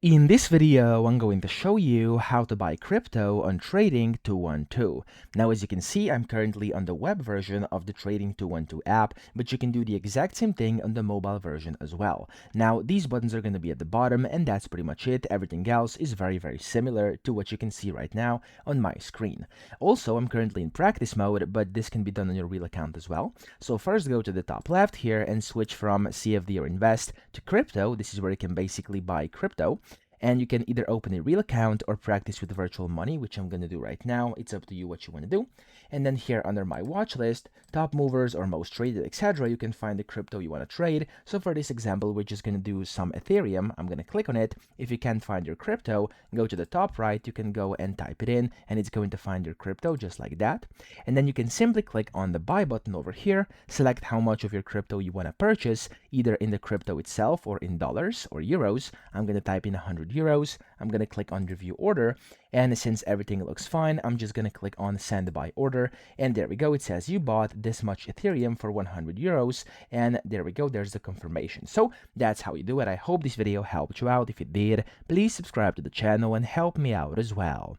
In this video, I'm going to show you how to buy crypto on Trading 212. Now, as you can see, I'm currently on the web version of the Trading 212 app, but you can do the exact same thing on the mobile version as well. Now, these buttons are going to be at the bottom, and that's pretty much it. Everything else is very similar to what you can see right now on my screen. Also, I'm currently in practice mode, but this can be done on your real account as well. So first, go to the top left here and switch from CFD or Invest to Crypto. This is where you can basically buy crypto. And you can either open a real account or practice with virtual money, which I'm going to do right now. It's up to you what you want to do. And then here under my watch list, top movers or most traded, etc., you can find the crypto you want to trade. So for this example, we're just going to do some Ethereum. I'm going to click on it. If you can't find your crypto, go to the top right. You can go and type it in, and it's going to find your crypto just like that. And then you can simply click on the buy button over here, select how much of your crypto you want to purchase, either in the crypto itself or in dollars or euros. I'm going to type in 100 euros. I'm going to click on review order, and since everything looks fine, I'm just going to click on send by order, and there we go. It says you bought this much Ethereum for 100 euros, and there we go. There's the confirmation. So that's how you do it. I hope this video helped you out. If it did, please subscribe to the channel and help me out as well.